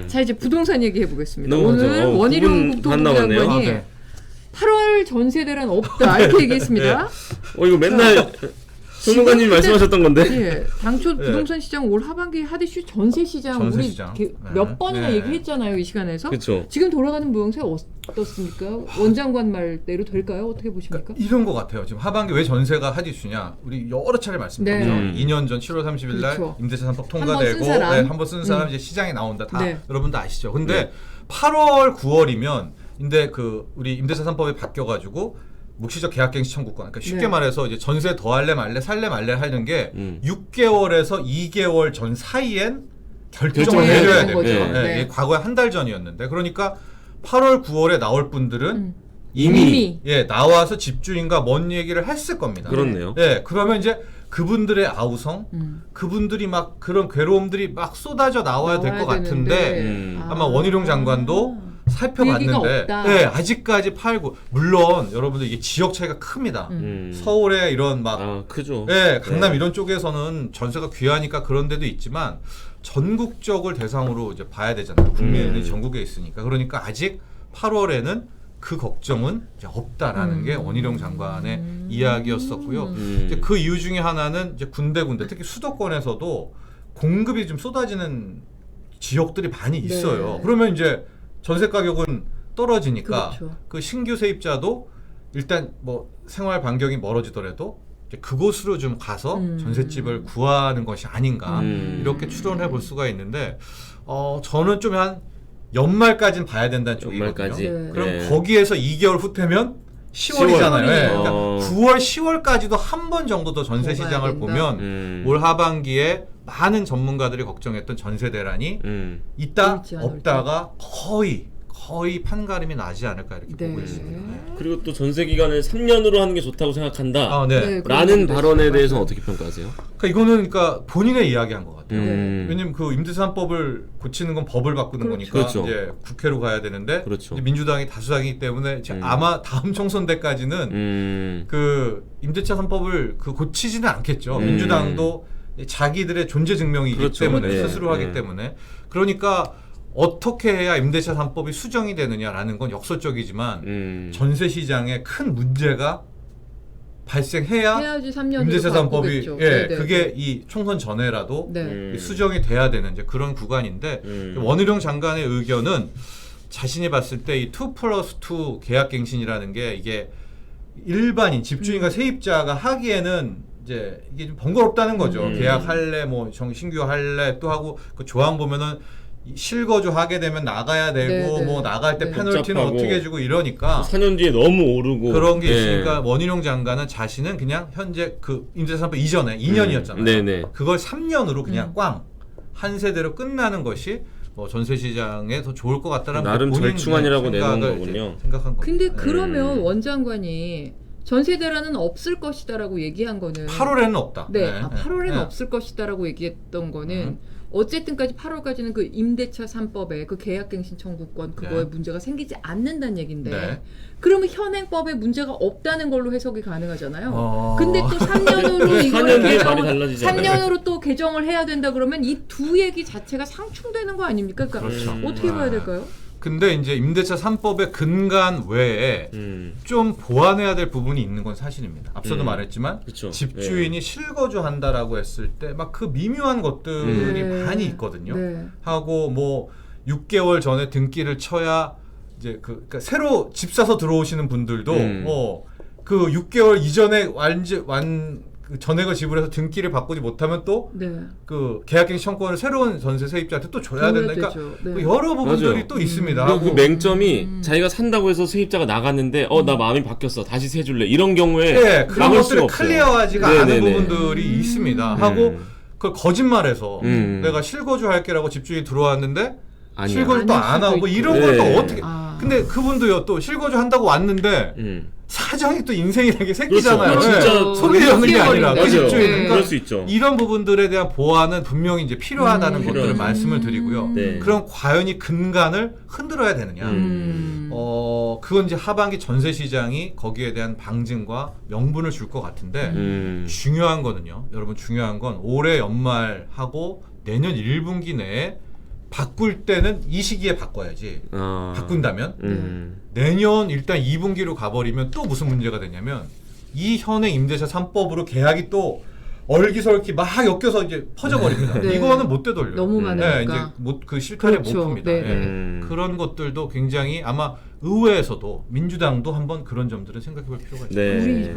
자 이제 부동산 얘기해 보겠습니다. 넘어가죠. 오늘 원희룡 국토부 장관이 8월 전세 대란 없다 이렇게 얘기했습니다. 이거 맨날 소무관님이 말씀하셨던 건데. 예, 당초 부동산 시장 올 하반기 하디슈 전세 시장 우리 시장. 몇 번이나 얘기했잖아요 이 시간에서. 그쵸. 지금 돌아가는 모형새 어떻습니까? 원장관 말대로 될까요? 어떻게 보십니까? 그러니까 이런 것 같아요. 지금 하반기 왜 전세가 하디슈냐? 우리 여러 차례 말씀드렸죠. 네. 2년 전 7월 30일 날 그렇죠. 임대차 3법 한번 통과되고 쓴 사람. 한번 쓴 사람 이제 시장에 나온다. 다 네. 여러분도 아시죠. 근데 네. 8월 9월이면 근데 그 우리 임대차 3법이 바뀌어 가지고 묵시적 계약갱신 청구권. 그러니까 쉽게 네. 말해서 이제 전세 더 할래 말래 살래 말래 하는 게 6개월에서 2개월 전 사이엔 결정을 네, 내려야 그런 됩니다. 거죠. 네. 네. 이게 과거에 한 달 전이었는데 그러니까 8월 9월에 나올 분들은 이미 나와서 집주인과 뭔 얘기를 했을 겁니다. 그렇네요. 네, 그러면 이제 그분들의 아우성, 그분들이 막 그런 괴로움들이 막 쏟아져 나와야 될 것 같은데 아마 원희룡 장관도 살펴봤는데 네, 아직까지 팔고 물론 여러분들 이게 지역 차이가 큽니다. 서울에 이런 막 크죠. 네, 강남 이런 쪽에서는 전세가 귀하니까 그런 데도 있지만 전국적을 대상으로 이제 봐야 되잖아요. 국민이 전국에 있으니까. 그러니까 아직 8월에는 그 걱정은 이제 없다라는 게 원희룡 장관의 이야기였었고요. 이제 그 이유 중에 하나는 이제 군데군데 특히 수도권에서도 공급이 좀 쏟아지는 지역들이 많이 있어요. 네. 그러면 이제 전세 가격은 떨어지니까 그렇죠. 그 신규 세입자도 일단 뭐 생활 반경이 멀어지더라도 이제 그곳으로 좀 가서 전셋집을 구하는 것이 아닌가 이렇게 추론해 볼 수가 있는데 저는 좀 한 연말까지는 봐야 된다는 쪽이거든요. 연말까지. 네. 그럼 네. 거기에서 2개월 후퇴면 10월이잖아요. 네. 그러니까 9월, 10월까지도 한 번 정도 더 전세 더 시장을 봐야 된다. 보면 올 하반기에 많은 전문가들이 걱정했던 전세 대란이 있다 올지 안 올지. 없다가 거의 판가름이 나지 않을까 이렇게 네. 보고 있습니다. 네. 그리고 또 전세 기간을 3년으로 하는 게 좋다고 생각한다. 네. 네. 라는 그런 발언에 것도 대해서는 있어요. 어떻게 평가하세요? 그러니까 이거는 그러니까 본인의 이야기한 것 같아요. 음. 왜냐면 그 임대차 3법을 고치는 건 법을 바꾸는 그렇죠. 거니까 그렇죠. 이제 국회로 가야 되는데 그렇죠. 이제 민주당이 다수당이기 때문에 이제 아마 다음 총선 때까지는 그 임대차 3법을 그 고치지는 않겠죠. 민주당도 자기들의 존재 증명이기 그렇죠. 때문에 네. 스스로 하기 네. 때문에 그러니까 어떻게 해야 임대차 3법이 수정이 되느냐라는 건 역설적이지만 전세 시장에 큰 문제가 발생해야 해야지 3년으로 임대차 3법이 바꾸겠죠. 예, 네, 네, 그게 네. 이 총선 전에라도 네. 수정이 돼야 되는 이제 그런 구간인데 원희룡 장관의 의견은 자신이 봤을 때 이 2+2 계약갱신이라는 게 이게 일반인 집주인과 세입자가 하기에는 이제 이게 좀 번거롭다는 거죠. 계약할래 뭐 신규 할래 또 하고 그 조항 보면은 실거주 하게 되면 나가야 되고 네, 네. 뭐 나갈 때 네. 페널티는 복잡하고 어떻게 해주고 이러니까 4년 뒤에 너무 오르고 그런 게 네. 있으니까 원희룡 장관은 자신은 그냥 현재 그 임대차 3법 이전에 2년이었잖아요. 네네. 그걸 3년으로 그냥 꽝 한 세대로 끝나는 것이 뭐 전세 시장에 더 좋을 것 같다는 나름 본인 절충안이라고 내놓은 생각을 거군요. 이제 생각한 겁니다. 근데 네. 그러면 원장관이 전세 대란은 없을 것이다라고 얘기한 거는 8월에는 없다. 네, 8월에는 네. 없을 것이다라고 얘기했던 거는 어쨌든까지 8월까지는 그 임대차 3법에 그 계약갱신 청구권 그거에 네. 문제가 생기지 않는다는 얘긴데 네. 그러면 현행법에 문제가 없다는 걸로 해석이 가능하잖아요. 근데 또 그 3년으로 이걸 4년 뒤에 개정 말이 달라지잖아요. 3년으로 또 개정을 해야 된다 그러면 이 두 얘기 자체가 상충되는 거 아닙니까? 그러니까 그렇죠. 어떻게 봐야 될까요? 근데 이제 임대차 3법의 근간 외에 좀 보완해야 될 부분이 있는 건 사실입니다. 앞서도 말했지만 그쵸. 집주인이 실거주한다라고 했을 때 막 그 미묘한 것들이 네. 많이 있거든요. 네. 하고 뭐 6개월 전에 등기를 쳐야 이제 그러니까 새로 집 사서 들어오시는 분들도 그 6개월 이전에 그 전액을 지불해서 등기를 바꾸지 못하면 또 그 계약갱신 청구권을 새로운 전세 세입자한테 또 줘야 된다. 그러니까 네. 그 여러 부분들이 맞아요. 또 있습니다. 그리고 그 하고 맹점이 자기가 산다고 해서 세입자가 나갔는데 나 마음이 바뀌었어 다시 세 줄래 이런 경우에 네, 그런 막을 수가 것들을 없어요. 클리어하지가 않은 네네네. 부분들이 있습니다. 하고 그걸 거짓말해서 내가 실거주 할게라고 집주인이 들어왔는데 아니야. 실거주 또 안 하고 뭐 이런 네. 걸 또 어떻게 근데 그분도요 또 실거주 한다고 왔는데 사정이 또 인생이라는 게 생기잖아요. 그렇죠. 진짜 속이 여는 게 아니라 그 맞아요. 집주인. 그럴 그러니까 수 있죠. 이런 부분들에 대한 보완은 분명히 이제 필요하다는 것들을 필요하죠. 말씀을 드리고요. 네. 그럼 과연 이 근간을 흔들어야 되느냐? 그건 이제 하반기 전세 시장이 거기에 대한 방증과 명분을 줄 것 같은데 중요한 거는요. 여러분 중요한 건 올해 연말하고 내년 1분기 내에 바꿀 때는 이 시기에 바꿔야지. 바꾼다면 음. 내년 일단 2분기로 가버리면 또 무슨 문제가 되냐면 이 현행 임대차 3법으로 계약이 또 얼기설기 막 엮여서 이제 퍼져버립니다. 네. 이거는 못 되돌려요. 너무 많으니까. 이제 그 실타래 그렇죠. 못 풉니다. 네. 예. 그런 것들도 굉장히 아마 의회에서도 민주당도 한번 그런 점들을 생각해 볼 필요가 있습니다. 네. 우리